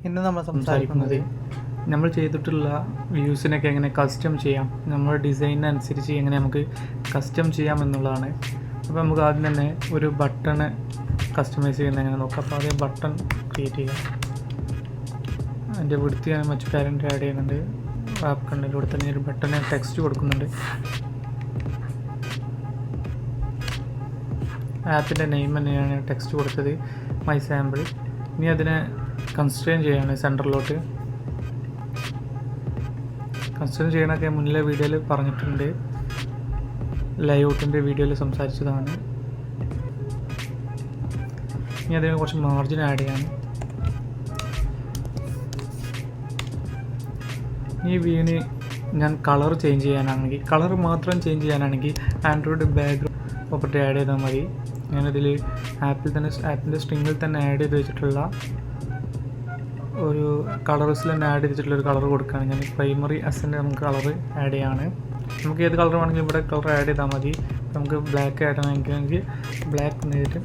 ഇന്ന് നമ്മൾ സംസാരിക്കുന്നത് നമ്മൾ ചെയ്തിട്ടുള്ള വ്യൂസിനൊക്കെ എങ്ങനെ കസ്റ്റം ചെയ്യാം, നമ്മുടെ ഡിസൈനനുസരിച്ച് എങ്ങനെ നമുക്ക് കസ്റ്റം ചെയ്യാം എന്നുള്ളതാണ്. അപ്പോൾ നമുക്ക് ആദ്യം തന്നെ ഒരു ബട്ടണ് കസ്റ്റമൈസ് ചെയ്യുന്ന എങ്ങനെ നോക്കാം. അപ്പോൾ ആദ്യം ബട്ടൺ ക്രിയേറ്റ് ചെയ്യാം. അതിൻ്റെ വിടുത്ത് ഞാൻ മറ്റു പാരൻ്റ് ആഡ് ചെയ്യുന്നുണ്ട്. ആപ്പ് കണ്ടിൽ കൊടുത്ത് തന്നെ ഒരു ബട്ടണ് ടെക്സ്റ്റ് കൊടുക്കുന്നുണ്ട്. ആപ്പിൻ്റെ നെയിം തന്നെയാണ് ടെക്സ്റ്റ് കൊടുത്തത്, മൈ സാമ്പിൾ. ഇനി അതിനെ കൺസ്ട്രെയിൻ ചെയ്യാണ് സെൻറ്ററിലോട്ട്. കൺസ്ട്രെയിൻ ചെയ്യണമൊക്കെ മുന്നിലെ വീഡിയോയിൽ പറഞ്ഞിട്ടുണ്ട്, ലേഔട്ടിൻ്റെ വീഡിയോയിൽ സംസാരിച്ചതാണ്. ഇനി അതിന് കുറച്ച് മാർജിൻ ആഡ് ചെയ്യാണ്. ഈ വ്യൂവിന് ഞാൻ കളർ ചേഞ്ച് ചെയ്യാനാണെങ്കിൽ, കളർ മാത്രം ചേഞ്ച് ചെയ്യാനാണെങ്കിൽ ആൻഡ്രോയിഡ് ബാക്ക്ഗ്രൗണ്ട് പ്രോപ്പർട്ടി ആഡ് ചെയ്താൽ മതി. ഞാനതിൽ ആപ്പിൻ്റെ സ്ട്രിങ്ങിൽ തന്നെ ആഡ് ചെയ്ത് വെച്ചിട്ടുള്ള ഒരു കളേഴ്സിൽ തന്നെ ആഡ് ചെയ്തിട്ടുള്ളൊരു കളർ കൊടുക്കുകയാണ്. ഞാൻ പ്രൈമറി അസെൻ്റ് നമുക്ക് കളർ ആഡ് ചെയ്യാണ്. നമുക്ക് ഏത് കളർ വേണമെങ്കിലും ഇവിടെ കളർ ആഡ് ചെയ്താൽ മതി. നമുക്ക് ബ്ലാക്ക് ആഡ് ചെയ്യണമെങ്കിൽ ബ്ലാക്ക് നേരിട്ട്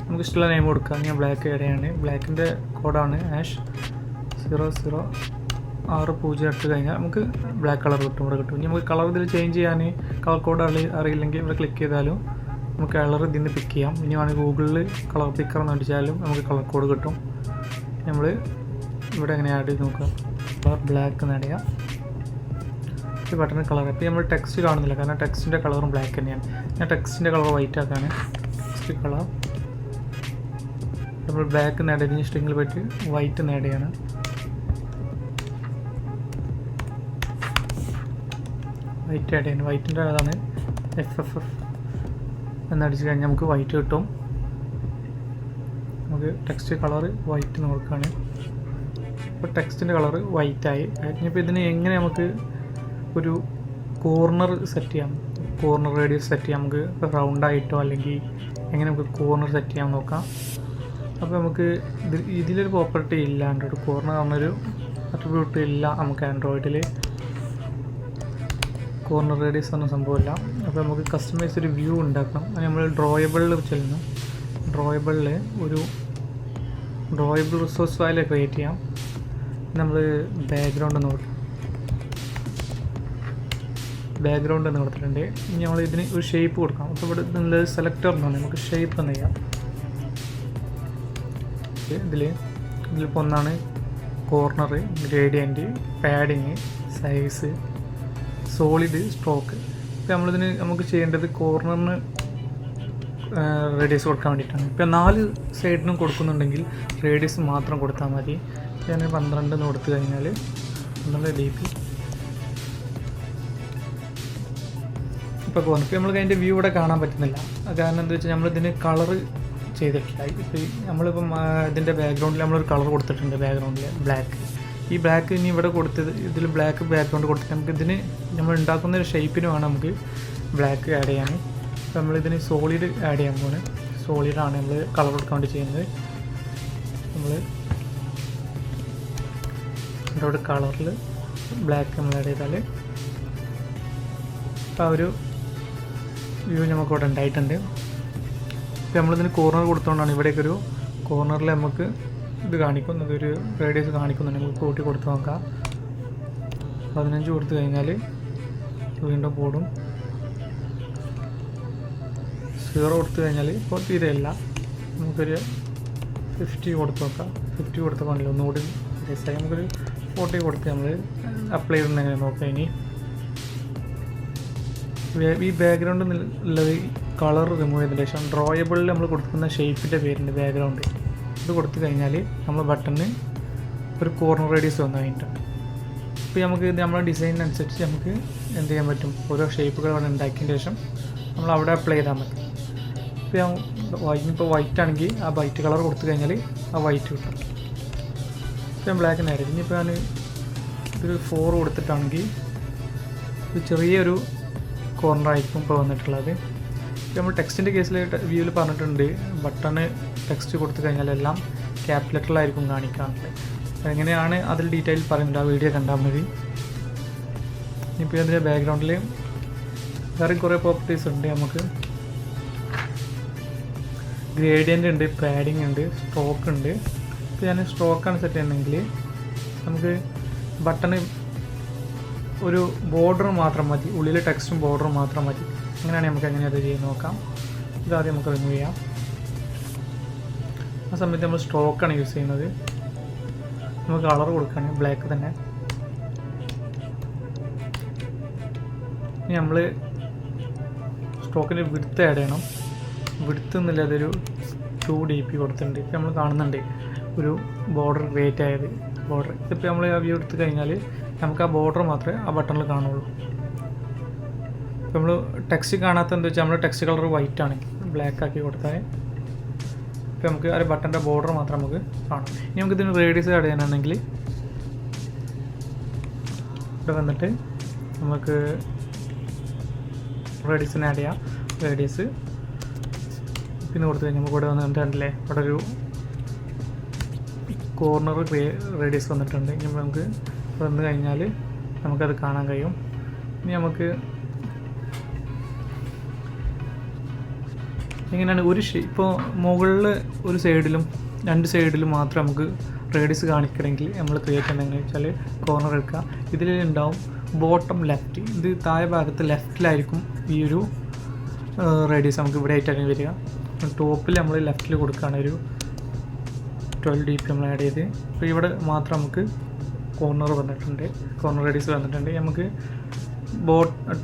നമുക്ക് ഇഷ്ടമുള്ള നെയിം കൊടുക്കാം. ഞാൻ ബ്ലാക്ക് ആഡ് ചെയ്യാണ്. ബ്ലാക്കിൻ്റെ കോഡാണ് #0060 ഇട്ട് കഴിഞ്ഞാൽ നമുക്ക് ബ്ലാക്ക് കളർ കിട്ടും, ഇവിടെ കിട്ടും. ഇനി നമുക്ക് കളർ ഇതിൽ ചേഞ്ച് ചെയ്യാൻ കളർ കോഡ് അറിയില്ലെങ്കിൽ ഇവിടെ ക്ലിക്ക് ചെയ്താലും നമുക്ക് കളർ ഇതിൽ നിന്ന് പിക്ക് ചെയ്യാം. ഇനി വേണമെങ്കിൽ ഗൂഗിളിൽ കളർ പിക്കർ എന്ന് അടിച്ചാലും നമുക്ക് കളർ കോഡ് കിട്ടും. നമ്മൾ ഇവിടെ എങ്ങനെ ആഡ് ചെയ്ത് നോക്കുക. കളർ ബ്ലാക്ക് എന്ന് ആഡ് ചെയ്യാം. ഈ ബട്ടൺ കളർ ഇപ്പോൾ നമ്മൾ ടെക്സ്റ്റ് കാണുന്നില്ല, കാരണം ടെക്സ്റ്റിൻ്റെ കളറും ബ്ലാക്ക് തന്നെയാണ്. ഞാൻ ടെക്സ്റ്റിൻ്റെ കളർ വൈറ്റ് ആക്കാണ്. ടെക്സ്റ്റ് കളർ നമ്മൾ ബ്ലാക്ക് എന്ന് ആഡ് ചെയ്ത് സ്ട്രിങ്ങിൽ പോയിട്ട് വൈറ്റ് എന്ന് ആഡ് ചെയ്യണം. വൈറ്റ് ആഡ് ചെയ്യണം. വൈറ്റിൻ്റെ അതാണ് FFF എന്നടിച്ച് കഴിഞ്ഞാൽ നമുക്ക് വൈറ്റ് കിട്ടും. നമുക്ക് ടെക്സ്റ്റ് കളർ വൈറ്റ് നോക്കുകയാണ്. ഇപ്പോൾ ടെക്സ്റ്റിൻ്റെ കളർ വൈറ്റായി. ഇനിയിപ്പോൾ ഇതിന് എങ്ങനെ നമുക്ക് ഒരു കോർണർ സെറ്റ് ചെയ്യാം, കോർണർ റേഡിയസ് സെറ്റ് ചെയ്യാം. നമുക്ക് റൗണ്ടായിട്ടോ അല്ലെങ്കിൽ എങ്ങനെ നമുക്ക് കോർണർ സെറ്റ് ചെയ്യാൻ നോക്കാം. അപ്പോൾ നമുക്ക് ഇതിലൊരു പ്രോപ്പർട്ടി ഇല്ല, ആൻഡ്രോയിഡ് കോർണർ പറഞ്ഞൊരു അട്രിബ്യൂട്ട് ഇല്ല നമുക്ക് ആൻഡ്രോയിഡിൽ. കോർണർ റേഡിയസ് എന്ന സംഭവമില്ല. അപ്പോൾ നമുക്ക് കസ്റ്റമൈസ് ഒരു വ്യൂ ഉണ്ടാക്കണം. അത് നമ്മൾ ഡ്രോയബിളിൽ ചെല്ലുന്നു. ഡ്രോയബിളിൽ ഒരു ഡ്രോയബിൾ റിസോഴ്സ് ഫയൽ ക്രിയേറ്റ് ചെയ്യാം. നമ്മൾ ബാക്ക്ഗ്രൗണ്ട് എന്ന് കൊടുത്തിട്ടുണ്ട്. ഇനി നമ്മൾ ഇതിന് ഒരു ഷേപ്പ് കൊടുക്കാം. അപ്പോൾ ഇവിടെ നല്ല സെലക്ടർ എന്നാണ്, നമുക്ക് ഷേപ്പ് എന്ന് ചെയ്യാം. ഇതിലിപ്പോൾ ഒന്നാണ് corner, gradient, padding, size, solid, stroke. ഇപ്പോൾ നമുക്ക് ചെയ്യേണ്ടത് കോർണറിന് റേഡിയസ് കൊടുക്കാൻ വേണ്ടിയിട്ടാണ്. ഇപ്പോൾ 4 സൈഡിനും കൊടുക്കുന്നുണ്ടെങ്കിൽ റേഡിയസ് മാത്രം കൊടുത്താൽ മതി. ഞാൻ 12 എന്ന് കൊടുത്തു കഴിഞ്ഞാൽ 12 dp ഇപ്പോൾ കോർണർ. ഇപ്പോൾ നമുക്ക് അതിൻ്റെ വ്യൂ ഇവിടെ കാണാൻ പറ്റുന്നില്ല. കാരണം എന്താ വെച്ചാൽ നമ്മളിതിന് കളർ ചെയ്തിട്ടില്ല. ഇപ്പോൾ നമ്മളിപ്പം ഇതിൻ്റെ ബാക്ക്ഗ്രൗണ്ടിൽ നമ്മളൊരു കളർ കൊടുത്തിട്ടുണ്ട്. ബാക്ക്ഗ്രൗണ്ടിൽ ബ്ലാക്ക്. ഈ ബ്ലാക്ക് ഇനി ഇവിടെ കൊടുത്തത് ഇതിൽ ബ്ലാക്ക് ബാക്ക്ഗ്രൗണ്ട് കൊടുത്തിട്ട് നമുക്ക് ഇതിന് നമ്മൾ ഉണ്ടാക്കുന്ന ഒരു ഷേപ്പിന് വേണം നമുക്ക് ബ്ലാക്ക് ആഡ് ചെയ്യാൻ. അപ്പോൾ നമ്മളിതിന് സോളിഡ് ആഡ് ചെയ്യാൻ പോകുന്നത്. സോളിഡാണ് നമ്മൾ കളർ കൊടുക്കാൻ വേണ്ടി ചെയ്യുന്നത്. നമ്മൾ ഇവിടെ കളറിൽ ബ്ലാക്ക് നമ്മൾ ആഡ് ചെയ്താൽ ആ ഒരു വ്യൂ നമുക്കിവിടെ ഉണ്ടായിട്ടുണ്ട്. ഇപ്പോൾ നമ്മളിതിന് കോർണർ കൊടുത്തുകൊണ്ടാണ് ഇവിടേക്ക് ഒരു കോർണറിൽ നമുക്ക് ഇത് കാണിക്കുന്നത്, ഒരു റേഡിയസ് കാണിക്കുന്നുണ്ട്. നമുക്ക് കൂട്ടി കൊടുത്ത് നോക്കാം. 15 കൊടുത്തു കഴിഞ്ഞാൽ വീണ്ടും കൂടും. 0 കൊടുത്തു കഴിഞ്ഞാൽ ഇപ്പോൾ തീരെയല്ല. നമുക്കൊരു 50 കൊടുത്ത് നോക്കാം. 50 കൊടുത്ത പണില്ല, ഒന്നുകൂടി റേസായി. നമുക്കൊരു 40 കൊടുത്ത് നമ്മൾ അപ്ലൈ ചെയ്യുന്നത് എങ്ങനെ നോക്കാം. ഇനി ഈ ബാക്ക്ഗ്രൗണ്ട് ഉള്ളത് കളർ റിമൂവ് ചെയ്തതിന് ശേഷം ഡ്രോയബിളിൽ നമ്മൾ കൊടുക്കുന്ന ഷേപ്പിൻ്റെ പേരുണ്ട് ബാക്ക്ഗ്രൗണ്ട്. ഇത് കൊടുത്തു കഴിഞ്ഞാൽ നമ്മൾ ബട്ടണിന് ഒരു കോർണർ റേഡിയസ് വന്നു കഴിഞ്ഞിട്ടുണ്ട്. ഇപ്പോൾ നമുക്ക് ഇത് നമ്മുടെ ഡിസൈനിനനുസരിച്ച് നമുക്ക് എന്ത് ചെയ്യാൻ പറ്റും, ഓരോ ഷേപ്പുകൾ അവിടെ ഉണ്ടാക്കിയതിന് ശേഷം നമ്മൾ അവിടെ അപ്ലൈ ചെയ്താൽ മതി. ഇപ്പോൾ വൈറ്റ് ആണെങ്കിൽ ആ വൈറ്റ് കളർ കൊടുത്തു കഴിഞ്ഞാൽ ആ വൈറ്റ് കിട്ടും. ഇപ്പോൾ ഞാൻ ബ്ലാക്ക് നേരെ. ഇനിയിപ്പോൾ ഞാൻ ഇതൊരു 4 കൊടുത്തിട്ടാണെങ്കിൽ ഇത് ചെറിയൊരു കോർണറായിരിക്കും ഇപ്പോൾ വന്നിട്ടുള്ളത്. നമ്മൾ ടെക്സ്റ്റിൻ്റെ കേസിൽ വ്യൂവിൽ പറഞ്ഞിട്ടുണ്ട്, ബട്ടണ് ടെക്സ്റ്റ് കൊടുത്തു കഴിഞ്ഞാൽ എല്ലാം ക്യാപിറ്റൽ ലെറ്ററിലായിരിക്കും കാണിക്കാറുണ്ട്. എങ്ങനെയാണ് അതിൽ ഡീറ്റെയിൽ പറയുന്നുണ്ട്, ആ വീഡിയോ കണ്ടാൽ മതി. ഇപ്പോൾ അതിൻ്റെ ബാക്ക്ഗ്രൗണ്ടിൽ വേറെ കുറേ പ്രോപ്പർട്ടീസ് ഉണ്ട്. നമുക്ക് ഗ്രേഡിയൻ്റ് ഉണ്ട്, പാഡിങ് ഉണ്ട്, സ്ട്രോക്ക് ഉണ്ട്, ഇപ്പോൾ ഞാൻ സ്ട്രോക്കാണ് സെറ്റ് ചെയ്യുന്നതെങ്കിൽ നമുക്ക് ബട്ടണ് ഒരു ബോർഡർ മാത്രം മതി, ഉള്ളിൽ ടെക്സ്റ്റും ബോർഡറും മാത്രം മതി. അങ്ങനെയാണെങ്കിൽ നമുക്ക് എങ്ങനെ അത് ചെയ്യാൻ നോക്കാം. ഇതാദ്യം നമുക്ക് റിമൂവ് ചെയ്യാം. ആ സമയത്ത് നമ്മൾ സ്ട്രോക്കാണ് യൂസ് ചെയ്യുന്നത്. നമുക്ക് കളർ കൊടുക്കുകയാണ് ബ്ലാക്ക് തന്നെ. ഇനി നമ്മൾ സ്ട്രോക്കിന് വിഡ്ത്ത് ആഡ് ചെയ്യണം. വിഡ്ത്ത് എന്നില്ല, അതൊരു 2 dp കൊടുത്തിട്ടുണ്ട്. ഇപ്പോൾ നമ്മൾ കാണുന്നുണ്ട് ഒരു ബോർഡർ ക്രിയേറ്റ് ആയത്. ബോർഡർ ഇതിപ്പോൾ നമ്മൾ ആ വ്യൂ എടുത്ത് കഴിഞ്ഞാൽ നമുക്ക് ആ ബോർഡർ മാത്രമേ ആ ബട്ടണിൽ കാണുള്ളൂ. ഇപ്പോൾ നമ്മൾ ടെക്സ്റ്റ് കാണാത്ത എന്താ വെച്ചാൽ നമ്മൾ ടെക്സ്റ്റ് കളർ വൈറ്റ് ആണ്, ബ്ലാക്ക് ആക്കി കൊടുത്താൽ ഇപ്പോൾ നമുക്ക് ആ ബട്ടൻ്റെ ബോർഡർ മാത്രം നമുക്ക് കാണാം. ഇനി നമുക്ക് ഇതിന് റേഡിയസ് ആഡ് ചെയ്യാനാണെങ്കിൽ ഇവിടെ വന്നിട്ട് നമുക്ക് റേഡിയസിന് ആഡ് ചെയ്യാം. റേഡിയസ് പിന്നെ കൊടുത്തു കഴിഞ്ഞാൽ നമുക്ക് ഇവിടെ വന്നിട്ടുണ്ടല്ലേ, ഇവിടെ ഒരു കോർണർ റേഡിയസ് വന്നിട്ടുണ്ട്. ഇനി നമുക്ക് വന്നു കഴിഞ്ഞാൽ നമുക്കത് കാണാൻ കഴിയും. ഇനി നമുക്ക് എങ്ങനെയാണ് ഇപ്പോൾ മുകളിൽ ഒരു സൈഡിലും 2 സൈഡിലും മാത്രം നമുക്ക് റേഡിയസ് കാണിക്കണമെങ്കിൽ നമ്മൾ ക്രിയേറ്റ് ചെയ്യുന്നത് എങ്ങനെയാണെന്ന് വെച്ചാൽ കോർണർ എടുക്കുക. ഇതിൽ ഉണ്ടാവും ബോട്ടം ലെഫ്റ്റ്, ഇത് താഴെ ഭാഗത്ത് ലെഫ്റ്റിലായിരിക്കും ഈ ഒരു റേഡിയസ് നമുക്ക് ഇവിടെ ആയിട്ടാണ് വരിക. ടോപ്പിൽ നമ്മൾ ലെഫ്റ്റിൽ കൊടുക്കുകയാണ് ഒരു 12 dp നമ്മൾ ആഡ് ചെയ്ത്. അപ്പോൾ ഇവിടെ മാത്രം നമുക്ക് കോർണർ വന്നിട്ടുണ്ട്, കോർണർ റേഡിയസ് വന്നിട്ടുണ്ട്. നമുക്ക്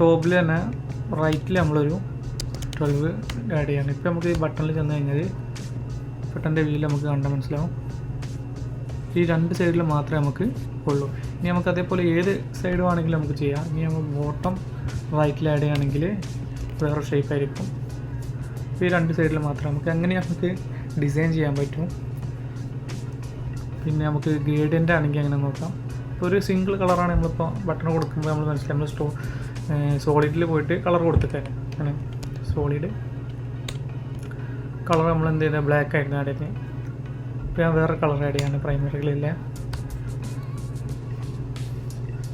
ടോപ്പിൽ തന്നെ റൈറ്റിൽ നമ്മളൊരു 12 ആഡ് ചെയ്യാണ്. ഇപ്പോൾ നമുക്ക് ഈ ബട്ടണിൽ ചെന്ന് കഴിഞ്ഞാൽ ബട്ടൻ്റെ വ്യൂവിൽ നമുക്ക് കണ്ടാൽ മനസ്സിലാവും ഈ 2 സൈഡിൽ മാത്രമേ നമുക്ക് ഉള്ളൂ. ഇനി നമുക്ക് അതേപോലെ ഏത് സൈഡ് വേണമെങ്കിലും നമുക്ക് ചെയ്യാം. ഇനി നമ്മൾ ബോട്ടം റൈറ്റിൽ ആഡ് ചെയ്യുകയാണെങ്കിൽ വേറെ ഷേപ്പ് ആയിരിക്കും. ഈ 2 സൈഡിൽ മാത്രം അങ്ങനെ നമുക്ക് ഡിസൈൻ ചെയ്യാൻ പറ്റും. പിന്നെ നമുക്ക് ഗ്രേഡിയൻ്റ് ആണെങ്കിൽ അങ്ങനെ നോക്കാം. ഇപ്പോൾ ഒരു സിംഗിൾ കളറാണ് നമ്മളിപ്പോൾ ബട്ടൺ കൊടുക്കുമ്പോൾ നമ്മൾ മനസ്സിലായി നമ്മൾ സോളിഡിൽ പോയിട്ട് കളർ കൊടുത്തിട്ടേ അങ്ങനെ സോളിഡ് കളർ നമ്മൾ എന്ത് ചെയ്താൽ ബ്ലാക്ക് ആയിരുന്നു ആഡ് ചെയ്ത്. ഇപ്പോൾ ഞാൻ വേറെ കളർ ആഡ് ചെയ്യാണ് പ്രൈമറികളില്ല.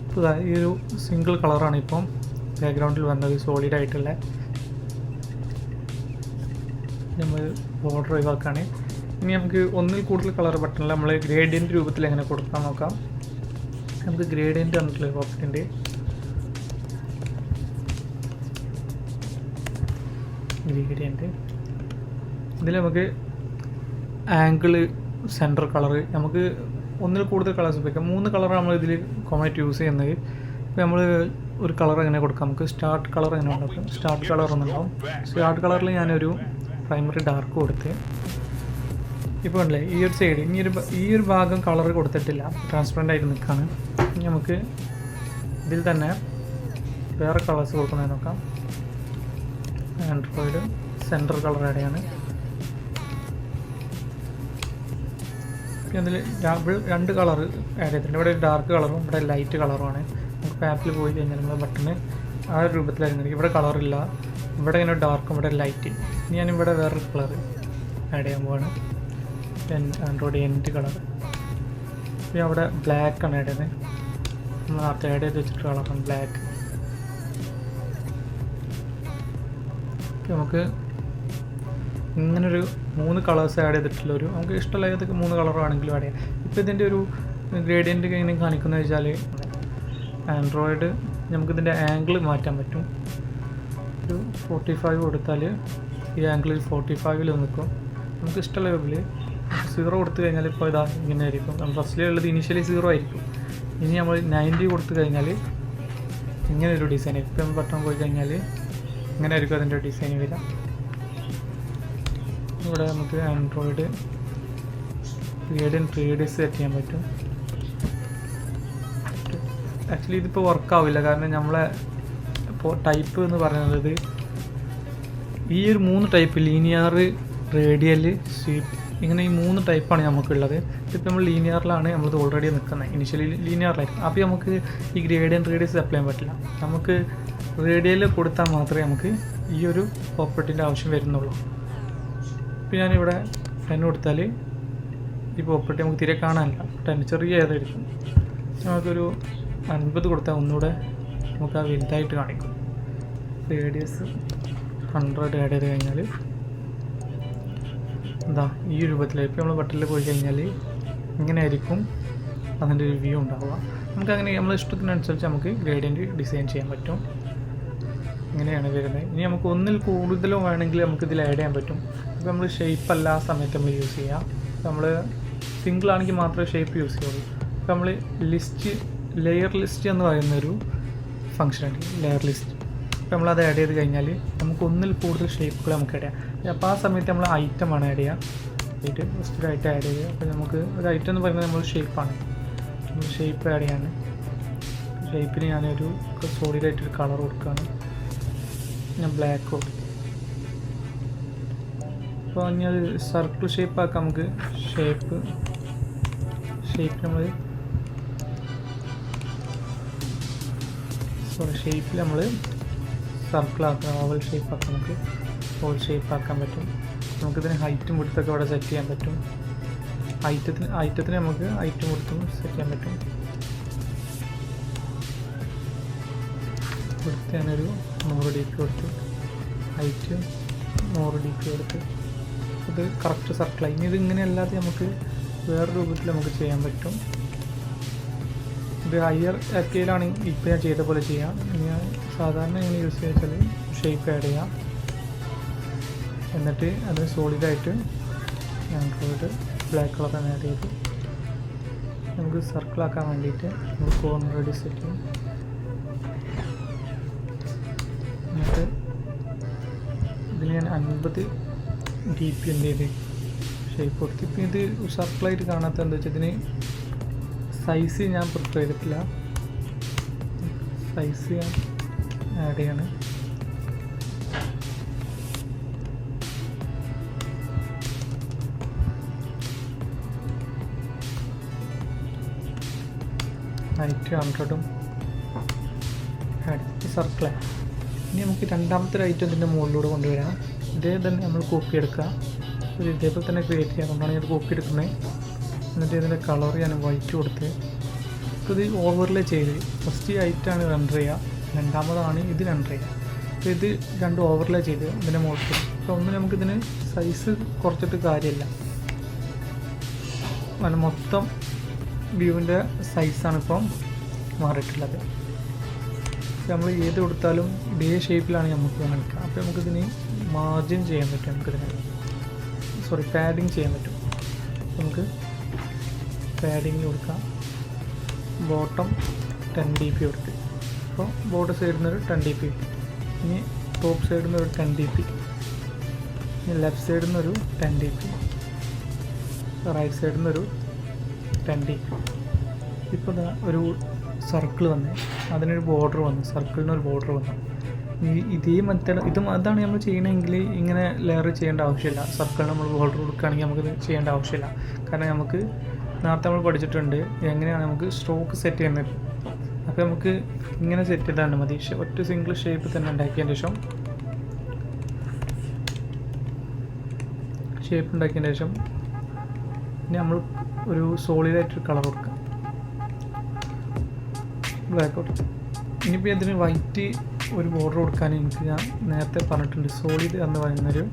ഇപ്പോൾ ഈ ഒരു സിംഗിൾ കളറാണ് ഇപ്പം ബാക്ക്ഗ്രൗണ്ടിൽ വന്നത്, സോളിഡ് ആയിട്ടുള്ള. നമ്മൾ ബോർഡർ ഒഴിവാക്കുകയാണ്. ഇനി നമുക്ക് ഒന്നിൽ കൂടുതൽ കളർ ബട്ടണിൽ നമ്മൾ ഗ്രേഡിയൻ്റ് രൂപത്തിൽ എങ്ങനെ കൊടുക്കാൻ നോക്കാം. നമുക്ക് ഗ്രേഡിയൻ്റ് വന്നിട്ടുള്ള ഓപ്ഷൻ്റെ ഗ്രേഡിയൻ്റ് ഇതിൽ നമുക്ക് ആംഗിള്, സെൻറ്റർ കളർ, നമുക്ക് ഒന്നിൽ കൂടുതൽ കളേഴ്സ് ഉപയോഗിക്കാം. 3 കളർ നമ്മൾ ഇതിൽ കോമണായിട്ട് യൂസ് ചെയ്യുന്നത്. ഇപ്പോൾ നമ്മൾ ഒരു കളർ എങ്ങനെ കൊടുക്കാം, നമുക്ക് സ്റ്റാർട്ട് കളർ എങ്ങനെ ഉണ്ടാക്കും. Start colour ഒന്നുണ്ടാവും. സ്റ്റാർട്ട് കളറിൽ ഞാനൊരു പ്രൈമറി ഡാർക്ക് കൊടുത്ത് ഇപ്പോൾ ഉണ്ടല്ലേ ഈ ഒരു സൈഡ് ഈ ഒരു ഭാഗം കളർ കൊടുത്തിട്ടില്ല, ട്രാൻസ്പെറൻ്റ് ആയിട്ട് നിൽക്കുകയാണ്. ഇനി നമുക്ക് ഇതിൽ തന്നെ വേറെ കളേഴ്സ് കൊടുക്കുന്നത് നോക്കാം. ആൻഡ്രോയിഡ് സെൻറ്റർ കളർ ആഡ് ചെയ്യാണ്. അതിൽ 2 കളർ ആഡ് ചെയ്തിട്ടുണ്ട്. ഇവിടെ ഒരു ഡാർക്ക് കളറും ഇവിടെ ലൈറ്റ് കളറുമാണ്. നമുക്ക് ആപ്പിൽ പോയി കഴിഞ്ഞാൽ നമ്മൾ ബട്ടണ് ആ ഒരു രൂപത്തിലായിരുന്നു. ഇവിടെ കളറില്ല, ഇവിടെ ഇങ്ങനെ ഡാർക്കും ഇവിടെ ലൈറ്റ്. ഇനി ഞാനിവിടെ വേറൊരു കളർ ആഡ് ചെയ്യാൻ പോവാണ്, ആൻഡ്രോയിഡ് എൻഡ് കളർ. പിന്നെ അവിടെ ബ്ലാക്കാണ് ആഡ് ചെയ്തത്, നമ്മൾ നേരത്തെ ആഡ് ചെയ്ത് വെച്ചിട്ട് കളറാണ് ബ്ലാക്ക്. നമുക്ക് ഇങ്ങനൊരു 3 കളേഴ്സ് ആഡ് ചെയ്തിട്ടുള്ള നമുക്ക് ഇഷ്ടമുള്ള ഏതൊക്കെ 3 കളറാണെങ്കിലും ആഡ് ചെയ്യാം. ഇപ്പോൾ ഇതിൻ്റെ ഒരു ഗ്രേഡിയൻ്റ് എങ്ങനെ കാണിക്കുന്നത് വെച്ചാൽ ആൻഡ്രോയിഡ് നമുക്കിതിൻ്റെ ആംഗിൾ മാറ്റാൻ പറ്റും. ഒരു 45 കൊടുത്താൽ ഈ ആംഗിളിൽ 45 നിൽക്കും. നമുക്ക് ഇഷ്ടമുള്ള വെബിൽ 0 കൊടുത്തു കഴിഞ്ഞാൽ ഇപ്പോൾ ഇതാ ഇങ്ങനെ ആയിരിക്കും. ഫസ്റ്റിലുള്ളത് ഇനീഷ്യലി 0 ആയിരിക്കും. ഇനി നമ്മൾ 90 കൊടുത്തു കഴിഞ്ഞാൽ ഇങ്ങനെ ഒരു ഡിസൈൻ. ഇപ്പം ബട്ടൺ പോയി കഴിഞ്ഞാൽ ഇങ്ങനെ ആയിരിക്കും അതിൻ്റെ ഡിസൈൻ വരിക. ഇവിടെ നമുക്ക് ആൻഡ്രോയിഡ് ഗ്രേഡിയൻ്റ് റേഡിയസ് സെറ്റ് ചെയ്യാൻ പറ്റും. ആക്ച്വലി ഇതിപ്പോൾ വർക്കാവില്ല, കാരണം നമ്മളെ ഇപ്പോൾ ടൈപ്പ് എന്ന് പറയുന്നത് ഈ ഒരു 3 ടൈപ്പ് ലീനിയർ, റേഡിയൽ, സ്വീപ്പ്, ഇങ്ങനെ ഈ 3 ടൈപ്പാണ് നമുക്കുള്ളത്. ഇപ്പോൾ നമ്മൾ ലീനിയറിലാണ് നമ്മളിത് ഓൾറെഡി നിൽക്കുന്നത്, ഇനിഷ്യലി ലീനിയറിലായിരിക്കും. അപ്പോൾ നമുക്ക് ഈ ഗ്രേഡിയൻ്റ് റേഡിയസ് അപ്ലൈ ചെയ്യാൻ പറ്റില്ല. നമുക്ക് റേഡിയൽ കൊടുത്താൽ മാത്രമേ നമുക്ക് ഈ ഒരു പ്രോപ്പർട്ടീൻ്റെ ആവശ്യം വരുന്നുള്ളൂ. ഇപ്പോൾ ഞാനിവിടെ 10 കൊടുത്താൽ ഈ പ്രോപ്പർട്ടി നമുക്ക് തീരെ കാണാനില്ല. 10 ചെറിയ ഏതായിരിക്കും. നമുക്കൊരു 50 കൊടുത്താൽ ഒന്നുകൂടെ നമുക്ക് ആ വലുതായിട്ട് കാണിക്കും. റേഡിയസ് 100 ആഡ് ചെയ്ത് കഴിഞ്ഞാൽ എന്താ ഈ രൂപത്തിലായി. ഇപ്പോൾ നമ്മൾ ബട്ടണിൽ പോയി കഴിഞ്ഞാൽ ഇങ്ങനെയായിരിക്കും അതിൻ്റെ ഒരു വ്യൂ ഉണ്ടാവുക. നമുക്കങ്ങനെ നമ്മളെ ഇഷ്ടത്തിനനുസരിച്ച് നമുക്ക് ഗ്രേഡിയൻറ്റ് ഡിസൈൻ ചെയ്യാൻ പറ്റും. ഇങ്ങനെയാണ് വരുന്നത്. ഇനി നമുക്ക് ഒന്നിൽ കൂടുതലോ വേണമെങ്കിൽ നമുക്കിതിൽ ആഡ് ചെയ്യാൻ പറ്റും. അപ്പോൾ നമ്മൾ ഷേപ്പ് അല്ല ആ സമയത്ത് നമ്മൾ യൂസ് ചെയ്യുക. നമ്മൾ സിംഗിൾ ആണെങ്കിൽ മാത്രമേ ഷേപ്പ് യൂസ് ചെയ്യുള്ളൂ. അപ്പോൾ നമ്മൾ ലെയർ ലിസ്റ്റ് എന്ന് പറയുന്നൊരു ഫംഗ്ഷൻ ഉണ്ട്, ലെയർ ലിസ്റ്റ്. അപ്പോൾ നമ്മളത് ആഡ് ചെയ്ത് കഴിഞ്ഞാൽ നമുക്ക് ഒന്നിൽ കൂടുതൽ ഷേപ്പുകൾ നമുക്ക് ആഡ് ചെയ്യാം. അപ്പോൾ ആ സമയത്ത് നമ്മൾ ഐറ്റമാണ് ആഡ് ചെയ്യുക. ഫസ്റ്റ് ഒരു ഐറ്റം ആഡ് ചെയ്യുക. അപ്പോൾ നമുക്ക് ഒരു ഐറ്റം എന്ന് പറയുന്നത് നമ്മൾ ഷേപ്പാണ്. നമ്മൾ ഷേപ്പ് ആഡ് ചെയ്യാണ്. ഷേപ്പിന് ഞാനൊരു സോളിഡായിട്ടൊരു കളർ കൊടുക്കുകയാണ്. ഞാൻ ബ്ലാക്ക് കൊടുക്കും. അപ്പോൾ ഇനി അത് സർക്കിൾ ഷേപ്പ് ആക്കാം. നമുക്ക് ഷേപ്പ് നമ്മൾ ഷേപ്പിൽ നമ്മൾ സർക്കിളാക്കാം, ഓവൽ ഷേപ്പ് ആക്കാം. നമുക്ക് ഓവൽ ഷേപ്പ് ആക്കാൻ പറ്റും. നമുക്കിതിന് ഹൈറ്റും വിഡ്ത്തൊക്കെ ഇവിടെ സെറ്റ് ചെയ്യാൻ പറ്റും. ഐറ്റത്തിന് നമുക്ക് ഹൈറ്റും വിഡ്ത്തും സെറ്റ് ചെയ്യാൻ പറ്റും. വിഡ്ത്ത് ഞാനൊരു 100 dp കൊടുത്തു, ഹൈറ്റ് 100 dp കൊടുത്ത്. ഇത് കറക്റ്റ് സർക്കിളായി. ഇനി ഇതിങ്ങനെ അല്ലാതെ നമുക്ക് വേറെ രൂപത്തിൽ നമുക്ക് ചെയ്യാൻ പറ്റും. ഇത് ഹയർ സ്കെയിലാണെങ്കിൽ ഇപ്പോൾ ഞാൻ ചെയ്ത പോലെ ചെയ്യാം. ഞാൻ സാധാരണ ഇങ്ങനെ യൂസ് ചെയ്താൽ ഷേപ്പ് ആഡ് ചെയ്യാം. എന്നിട്ട് അത് സോളിഡായിട്ട് ഞങ്ങൾക്ക് ബ്ലാക്ക് കളർ തന്നെ ആഡ് ചെയ്ത് നമുക്ക് സർക്കിളാക്കാൻ വേണ്ടിയിട്ട് നമുക്ക് കോർണർ റെഡ്യൂസ് സെറ്റ് ചെയ്യും. എന്നിട്ട് ഇതിൽ ഞാൻ 50 dp എന്ത് ചെയ്ത് ഷേപ്പ് കൊടുത്ത്. ഇപ്പം ഇത് സർക്കിളായിട്ട് കാണാത്ത എന്താ വെച്ചാൽ ഇതിന് സൈസ് ഞാൻ പ്രിഫർ ചെയ്തിട്ടില്ല. സൈസ് ഞാൻ ആഡ് ചെയ്യാണ്. ഹൈറ്റ് 100ഉം ആഡ് സർക്കിളായി. ഇനി നമുക്ക് രണ്ടാമത്തെ ഒരു ഐറ്റം ഇതിൻ്റെ മുകളിലൂടെ കൊണ്ടുവരാം. ഇതേ തന്നെ നമ്മൾ കോപ്പി എടുക്കുക. ഇതേപോലെ തന്നെ ക്രിയേറ്റ് ചെയ്യാം. അതുകൊണ്ടാണ് ഞാൻ കോപ്പി എടുക്കുന്നത്. എന്നിട്ട് ഇതിൻ്റെ കളർ ഞാൻ വൈറ്റ് കൊടുത്ത് ഇത് ഓവർലേ ചെയ്ത് ഫസ്റ്റ് ഈ ഐറ്റാണ് റെൻഡർ ചെയ്യുക, രണ്ടാമതാണ് ഇത് റെൻഡർ ചെയ്യുക. അപ്പോൾ ഇത് രണ്ടും ഓവർലേ ചെയ്ത് ഇതിൻ്റെ മുകളിൽ. അപ്പോൾ ഒന്ന് നമുക്കിതിന് സൈസ് കുറച്ചിട്ട് കാര്യമില്ല, മൊത്തം വ്യൂവിൻ്റെ സൈസാണ് ഇപ്പം മാറിയിട്ടുള്ളത്. നമ്മൾ ഏത് കൊടുത്താലും ഇതേ ഷേപ്പിലാണ് നമുക്ക് കാണിക്കുക. അപ്പോൾ നമുക്കിതിന് മാർജിൻ ചെയ്യാൻ പറ്റും. നമുക്കിതിന് പാഡിങ് ചെയ്യാൻ പറ്റും. നമുക്ക് പാഡിങ് കൊടുക്കാം. ബോട്ടം 10 dp കൊടുത്ത്. അപ്പോൾ ബോട്ടം സൈഡിൽ നിന്നൊരു 10 dp, ഇനി ടോപ്പ് സൈഡിൽ നിന്നൊരു 10 dp, ഇനി ലെഫ്റ്റ് സൈഡിൽ നിന്നൊരു 10 dp, റൈറ്റ് സൈഡിൽ നിന്നൊരു 10 dp. ഇപ്പോൾ ഒരു സർക്കിൾ വന്ന് അതിനൊരു ബോർഡർ വന്നു, സർക്കിളിനൊരു ബോർഡർ വന്നു. ഇതേ മെത്തേഡ് അതാണ് നമ്മൾ ചെയ്യണമെങ്കിൽ ഇങ്ങനെ ലെയർ ചെയ്യേണ്ട ആവശ്യമില്ല. സർക്കിളിന് നമ്മൾ ബോർഡർ കൊടുക്കുകയാണെങ്കിൽ നമുക്കിത് ചെയ്യേണ്ട ആവശ്യമില്ല. കാരണം നമുക്ക് നേരത്തെ നമ്മൾ പഠിച്ചിട്ടുണ്ട് എങ്ങനെയാണ് നമുക്ക് സ്ട്രോക്ക് സെറ്റ് ചെയ്യുന്നത്. അപ്പോൾ നമുക്ക് ഇങ്ങനെ സെറ്റ് ചെയ്താൽ മതി. ഒറ്റ സിംഗിൾ ഷേപ്പ് തന്നെ ഉണ്ടാക്കിയതിന് ശേഷം ഇനി നമ്മൾ ഒരു സോളിഡായിട്ടൊരു കളർ കൊടുക്കാം, ബ്ലാക്ക് കൊടുക്കാം. ഇനിയിപ്പോൾ ഇതിന് വൈറ്റ് ഒരു ബോർഡർ കൊടുക്കാൻ എനിക്ക് ഞാൻ നേരത്തെ പറഞ്ഞിട്ടുണ്ട്. സോളിഡ് എന്ന് പറയുന്നൊരു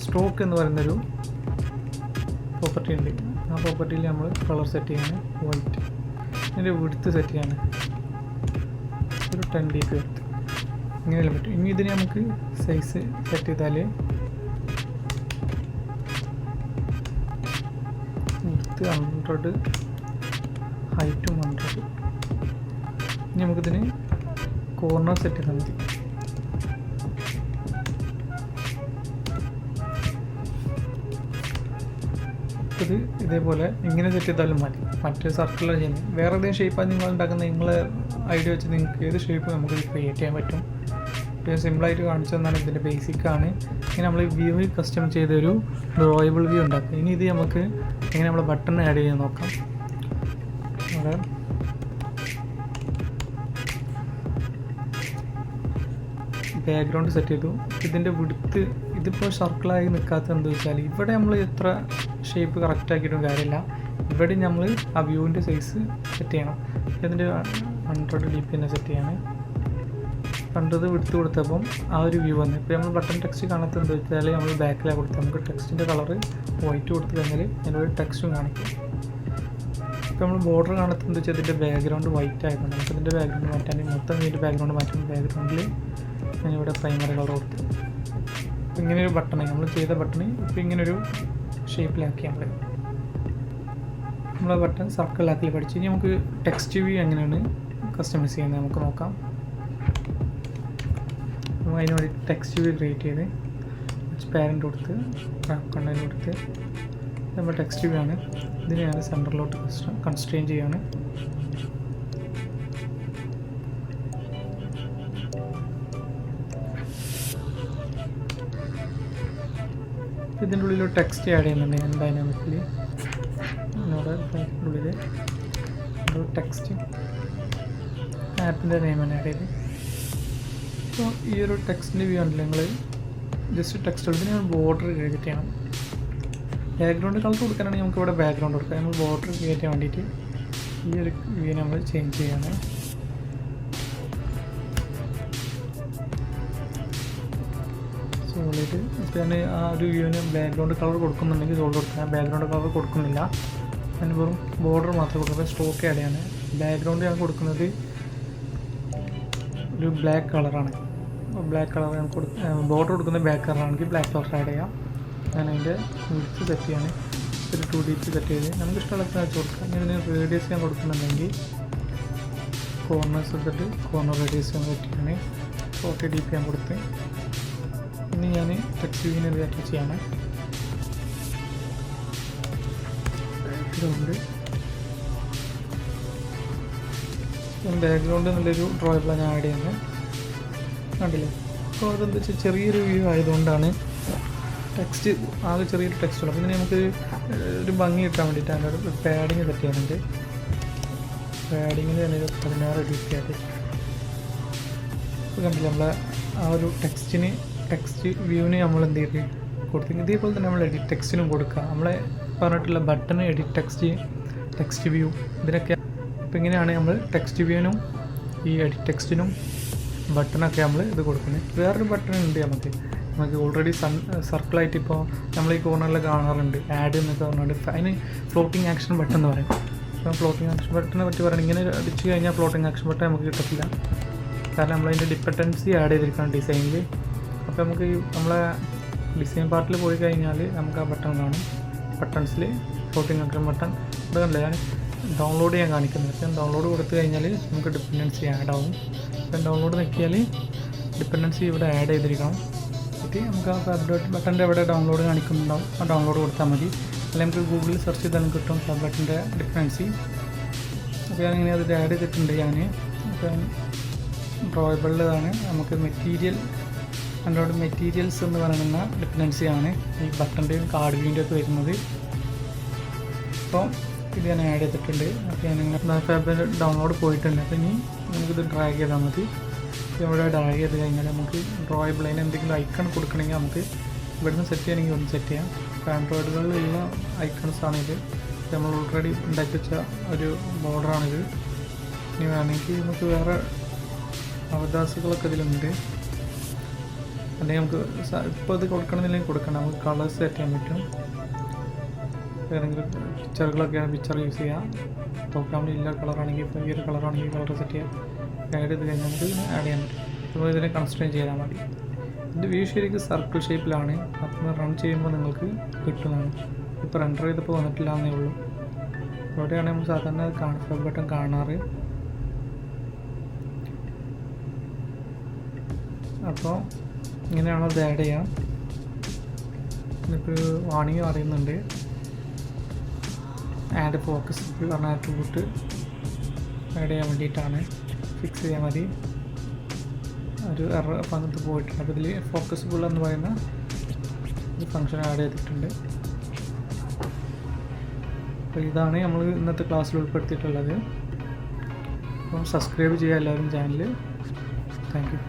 സ്ട്രോക്ക് എന്ന് പറയുന്നൊരു പ്രോപ്പർട്ടി ഉണ്ട്. ആ പ്രോപ്പർട്ടിയിൽ നമ്മൾ കളർ സെറ്റ് ചെയ്യാണ് വൈറ്റ്. ഇതിൻ്റെ വിഡ്ത്ത് സെറ്റ് ചെയ്യാണ് ഒരു 10 dp എടുത്ത്. ഇങ്ങനെയെല്ലാം പറ്റും. ഇനി ഇതിന് നമുക്ക് സൈസ് സെറ്റ് ചെയ്താൽ വിഡ്ത്ത് 100, ഹൈറ്റും 100. ഇനി നമുക്കിതിന് കോർണർ സെറ്റ് ചെയ്താൽ മതി. ഇത് ഇതേപോലെ ഇങ്ങനെ സെറ്റ് ചെയ്താലും മതി. മറ്റേ സർക്കിളിൽ ചെയ്യുന്നത് വേറെ ഏതെങ്കിലും ഷേപ്പാണ് നിങ്ങൾ ഉണ്ടാക്കുന്നത്. നിങ്ങളെ ഐഡിയ വെച്ച് നിങ്ങൾക്ക് ഏത് ഷേപ്പ് നമുക്ക് ക്രിയേറ്റ് ചെയ്യാൻ പറ്റും. ഇപ്പോൾ സിമ്പിളായിട്ട് കാണിച്ചു തന്നാണ് ഇതിൻ്റെ ബേസിക്കാണ്. ഇങ്ങനെ നമ്മൾ വ്യൂ കസ്റ്റം ചെയ്തൊരു ഡ്രോയബിൾ വ്യൂ ഉണ്ടാക്കുക. ഇനി ഇത് നമുക്ക് എങ്ങനെ നമ്മൾ ബട്ടൺ ആഡ് ചെയ്യാൻ നോക്കാം. അവിടെ ബാക്ക്ഗ്രൗണ്ട് സെറ്റ് ചെയ്തു. ഇതിൻ്റെ വിഡ്ത്ത് ഇതിപ്പോൾ സർക്കിളായി നിൽക്കാത്ത എന്താ വെച്ചാൽ ഇവിടെ നമ്മൾ എത്ര ഷേപ്പ് കറക്റ്റ് ആക്കിയിട്ടും കാര്യമില്ല. ഇവിടെ നമ്മൾ ആ വ്യൂവിൻ്റെ സൈസ് സെറ്റ് ചെയ്യണം. ഇതിൻ്റെ 100 dp തന്നെ സെറ്റ് ചെയ്യണം. 100 വിഡ്ത്ത് കൊടുത്തപ്പം ആ ഒരു വ്യൂ വന്നു. ഇപ്പോൾ നമ്മൾ ബട്ടൺ ടെക്സ്റ്റ് കാണാത്ത എന്താ വെച്ചാൽ നമ്മൾ ബാക്കിലാണ് കൊടുത്തത്. നമുക്ക് ടെക്സ്റ്റിൻ്റെ കളറ് വൈറ്റ് കൊടുത്തു കഴിഞ്ഞാൽ അതിനൊരു ടെക്സ്റ്റും കാണിക്കും. ഇപ്പോൾ നമ്മൾ ബോർഡർ കാണുന്നത് വെച്ചാൽ ഇതിൻ്റെ ബാക്ക്ഗ്രൗണ്ട് വൈറ്റ് ആയതുകൊണ്ട് നമുക്ക് ഇതിൻ്റെ ബാക്ക്ഗ്രൗണ്ട് മാറ്റാൻ മൊത്തം ഇതിൻ്റെ ബാക്ക്ഗ്രൗണ്ട് മാറ്റുന്ന ബാക്ക്ഗ്രൗണ്ടിൽ ഞാനിവിടെ പ്രൈമറി കളർ കൊടുത്തു. അപ്പോൾ ഇങ്ങനെയൊരു ബട്ടൺ നമ്മൾ ചെയ്ത ബട്ടൺ ഇപ്പോൾ ഇങ്ങനൊരു ഷേപ്പിലാക്കി നമ്മളെ ബട്ടൺ സർക്കിളാക്കി പഠിച്ച് ഇനി നമുക്ക് ടെക്സ്റ്റ് വ്യൂ എങ്ങനെയാണ് കസ്റ്റമൈസ് ചെയ്യുന്നത് നമുക്ക് നോക്കാം. അപ്പോൾ അതിന് വേണ്ടി ടെക്സ്റ്റ് വ്യൂ ക്രിയേറ്റ് ചെയ്ത് പാരൻ്റ് കൊടുത്ത് കണ്ടന്റ് കൊടുത്ത് നമ്മൾ ടെക്സ്റ്റ് വ്യൂ ആണ്. ഇതിനെ ഞാൻ സെൻറ്ററിലോട്ട് കൺസ്ട്രെയിൻ ചെയ്യാണ്. ഇതിൻ്റെ ഉള്ളിൽ ടെക്സ്റ്റ് ആഡ് ചെയ്യുന്നുണ്ട് ഞാൻ ഡൈനാമിക്കലി. എന്നോട് ഉള്ളിൽ ഒരു ടെക്സ്റ്റ് ആപ്പിൻ്റെ നെയിമാണ് ആഡ് ചെയ്ത്. അപ്പോൾ ഈ ഒരു ടെക്സ്റ്റിൻ്റെ വ്യൂ ഉണ്ടല്ലോ നിങ്ങൾ ജസ്റ്റ് ടെക്സ്റ്റ് കൊടുത്ത് ഞാൻ ബോർഡർ ക്രിയേറ്റ് ചെയ്യണം. ബാക്ക്ഗ്രൗണ്ട് കളർ കൊടുക്കാനാണെങ്കിൽ നമുക്ക് ഇവിടെ ബാക്ക്ഗ്രൗണ്ട് കൊടുക്കാം. നമ്മൾ ബോർഡർ ക്രിയേറ്റ് ചെയ്യാൻ വേണ്ടിയിട്ട് ഈ ഒരു വ്യൂ നമ്മൾ ചേഞ്ച് ചെയ്യാണ്. സോളിഡ് ഇപ്പോൾ ഞാൻ ആ ഒരു വ്യൂവിന് ബാക്ക്ഗ്രൗണ്ട് കളർ കൊടുക്കുന്നുണ്ടെങ്കിൽ സോൾഡ് കൊടുക്കാം. ബാക്ക്ഗ്രൗണ്ട് കളർ കൊടുക്കുന്നില്ല, ഞാൻ വെറും ബോർഡർ മാത്രമേ കൊടുക്കുക. സ്റ്റോക്ക് ആഡ് ചെയ്യാണ്. ബാക്ക്ഗ്രൗണ്ട് ഞാൻ കൊടുക്കുന്നത് ഒരു ബ്ലാക്ക് കളറാണ്. ബ്ലാക്ക് കളർ ഞാൻ ബോർഡർ കൊടുക്കുന്ന ബ്ലാക്ക് കളറാണെങ്കിൽ ബ്ലാക്ക് കളർ ആഡ് ചെയ്യാം. ഞാൻ അതിൻ്റെ വിഡ്ത്ത് സെറ്റ് ചെയ്യാണ്. ഒരു 2dp സെറ്റ് ചെയ്ത് നമുക്ക് ഇഷ്ടമുള്ള വെച്ച് കൊടുക്കാം. ഞാൻ ഇതിന് റേഡിയസ് ഞാൻ കൊടുക്കുന്നുണ്ടെങ്കിൽ കോർണേഴ്സ് എടുത്തിട്ട് കോർണർ റേഡിയസ് ഞാൻ സെറ്റ് ചെയ്യാണ്. 40dp ഞാൻ കൊടുത്ത് ഇനി ഞാൻ ടെക്സ്റ്റ് വ്യൂവിനെ അറ്റാച്ച് ചെയ്യാണ്. ബാക്ക്ഗ്രൗണ്ട് നല്ലൊരു ഡ്രോയബിളാണ് ഞാൻ ആഡ് ചെയ്യുന്നത്, കണ്ടില്ലേ. അപ്പോൾ അതെന്താ വെച്ചാൽ ചെറിയൊരു വ്യൂ ആയതുകൊണ്ടാണ് ടെക്സ്റ്റ് ആകെ ചെറിയൊരു ടെക്സ്റ്റ് ഉള്ളൂ. അപ്പോൾ ഇതിന് നമുക്ക് ഒരു ഭംഗി കിട്ടാൻ വേണ്ടിയിട്ട് അതിൻ്റെ പാഡിങ് സെറ്റ് ചെയ്യാനുണ്ട്. പാഡിങ്ങിന് തന്നെ 16 dp ആയിട്ട്. അപ്പോൾ കണ്ടില്ല നമ്മളെ ആ ഒരു ടെക്സ്റ്റ് വ്യൂവിന് നമ്മൾ എന്ത് ചെയ്ത് കൊടുത്തെങ്കിൽ ഇതേപോലെ തന്നെ നമ്മൾ എഡിറ്റ് ടെക്സ്റ്റിനും കൊടുക്കുക. നമ്മളെ പറഞ്ഞിട്ടുള്ള ബട്ടൺ എഡിറ്റ് ടെക്സ്റ്റ് വ്യൂ ഇതിനൊക്കെ. അപ്പോൾ ഇങ്ങനെയാണ് നമ്മൾ ടെക്സ്റ്റ് വ്യൂവിനും ഈ എഡിറ്റ് ടെക്സ്റ്റിനും ബട്ടണൊക്കെ നമ്മൾ ഇത് കൊടുക്കുന്നത്. വേറൊരു ബട്ടൺ ഉണ്ട് നമുക്ക് ഓൾറെഡി സർക്കിളായിട്ട് ഇപ്പോൾ നമ്മൾ ഈ കോർണറിൽ കാണാറുണ്ട് ആഡ് എന്നൊക്കെ പറഞ്ഞിട്ട്. അതിന് ഫ്ലോട്ടിംഗ് ആക്ഷൻ ബട്ടൺ എന്ന് പറയും. അപ്പോൾ ഫ്ലോട്ടിംഗ് ആക്ഷൻ ബട്ടണിനെ പറ്റി പറയുന്നത് ഇങ്ങനെ അടിച്ച് കഴിഞ്ഞാൽ ഫ്ലോട്ടിംഗ് ആക്ഷൻ ബട്ടൺ നമുക്ക് കിട്ടത്തില്ല, കാരണം നമ്മളതിൻ്റെ ഡിപ്പെൻഡൻസി ആഡ് ചെയ്തിരിക്കണം ഡിസൈനിൽ. അപ്പോൾ നമുക്ക് നമ്മളെ ഡിസൈൻ പാർട്ടിൽ പോയി കഴിഞ്ഞാൽ നമുക്ക് ആ ബട്ടൺ കാണും. ബട്ടൺസിൽ ഫ്ലോട്ടിംഗ് ആക്ഷൻ ബട്ടൺ ഇവിടെ കണ്ടില്ല. ഞാൻ ഡൗൺലോഡ് ചെയ്യാൻ കാണിക്കുന്നത്. ഞാൻ ഡൗൺലോഡ് കൊടുത്തു കഴിഞ്ഞാൽ നമുക്ക് ഡിപ്പെൻഡൻസി ആഡ് ആവും. അപ്പം ഡൗൺലോഡ് നോക്കിയാൽ ഡിപ്പെൻഡൻസി ഇവിടെ ആഡ് ചെയ്തിരിക്കണം. എന്നിട്ട് നമുക്ക് ആ ബട്ടൻ്റെ എവിടെ ഡൗൺലോഡ് കാണിക്കുന്നുണ്ടാവും ആ ഡൗൺലോഡ് കൊടുത്താൽ മതി. അല്ലെങ്കിൽ നമുക്ക് ഗൂഗിളിൽ സെർച്ച് ചെയ്താലും കിട്ടും സബ് ബട്ടൻ്റെ ഡിപ്പെൻഡൻസി. അപ്പോൾ ഞാനിങ്ങനെ അതിൽ ആഡ് ചെയ്തിട്ടുണ്ട്. അപ്പം ഡ്രോയബിളിലാണ് നമുക്ക് ആൻഡ്രോയിഡ് മെറ്റീരിയൽസ് എന്ന് പറയുന്ന ഡിപ്പെൻഡൻസിയാണ് ഈ ബട്ടൻ്റെയും കാർഡ് വ്യൂവിൻ്റെ ഒക്കെ വരുന്നത്. അപ്പോൾ ഇത് ഞാൻ ആഡ് ചെയ്തിട്ടുണ്ട്. അപ്പോൾ ഞാനിങ്ങനെ ഡൗൺലോഡ് പോയിട്ടുണ്ട്. അപ്പോൾ ഇനി നമുക്കിത് ഡ്രാഗ് ചെയ്താൽ മതി. ഇവിടെ ഡ്രാഗ് ചെയ്ത് കഴിഞ്ഞാൽ നമുക്ക് ഡ്രോയബിൾ അതിന് എന്തെങ്കിലും ഐക്കൺ കൊടുക്കണമെങ്കിൽ നമുക്ക് ഇവിടുന്ന് സെറ്റ് ചെയ്യണമെങ്കിൽ ഒന്ന് സെറ്റ് ചെയ്യാം. ഇപ്പോൾ ആൻഡ്രോയിഡുകളിലുള്ള ഐക്കൺസാണിത്. നമ്മൾ ഓൾറെഡി ഉണ്ടാക്കി വെച്ച ഒരു ബോർഡറാണിത്. ഇനി വേണമെങ്കിൽ നമുക്ക് വേറെ അവകാശങ്ങളൊക്കെ ഇതിലുണ്ട്. അല്ലെങ്കിൽ നമുക്ക് ഇപ്പോൾ ഇത് കൊടുക്കണമെന്നില്ലെങ്കിൽ കൊടുക്കണം. നമുക്ക് കളേഴ്സ് സെറ്റ് ചെയ്യാൻ പറ്റും. ഏതെങ്കിലും പിക്ചറുകളൊക്കെയാണ് പിക്ചർ യൂസ് ചെയ്യാം. പ്രോഗ്രാമിൽ ഇല്ല കളറാണെങ്കിൽ ഇപ്പോൾ ഈ ഒരു കളറാണെങ്കിൽ കളർ സെറ്റ് ചെയ്യാം. ആഡ് ചെയ്ത് കഴിഞ്ഞാൽ നമുക്ക് ആഡ് ചെയ്യാൻ പറ്റും. അപ്പോൾ ഇതിനെ കൺസ്ട്രെയിൻ ചെയ്താൽ മതി. ഇതിൻ്റെ വ്യൂ ശരിക്കും സർക്കിൾ ഷേപ്പിലാണ്. അപ്പം റൺ ചെയ്യുമ്പോൾ നിങ്ങൾക്ക് കിട്ടുന്നതാണ്. ഇപ്പോൾ റെൻഡർ ചെയ്തപ്പോൾ വന്നിട്ടില്ല എന്നേ ഉള്ളൂ. അവിടെയാണ് നമ്മൾ സാധാരണ സബ് ബട്ടൺ കാണാറ്. അപ്പോൾ ഇങ്ങനെയാണോ അത് ആഡ് ചെയ്യാം. ഇപ്പോൾ വാണിംഗ് അറിയുന്നുണ്ട്. ആഡ് ഫോക്കസ് പറഞ്ഞ ആട്രിബ്യൂട്ട് ആഡ് ചെയ്യാൻ വേണ്ടിയിട്ടാണ്. ഫിക്സ് ചെയ്യാൻ മതി. ഒരു എറർ അപ്പം അങ്ങനത്തെ പോയിട്ടുണ്ട്. അപ്പോൾ ഇതിൽ ഫോക്കസിബിൾ എന്ന് പറയുന്ന ഒരു ഫംഗ്ഷൻ ആഡ് ചെയ്തിട്ടുണ്ട്. അപ്പോൾ ഇതാണ് നമ്മൾ ഇന്നത്തെ ക്ലാസ്സിൽ ഉൾപ്പെടുത്തിയിട്ടുള്ളത്. അപ്പം സബ്സ്ക്രൈബ് ചെയ്യുക എല്ലാവരും ചാനൽ. Thank you.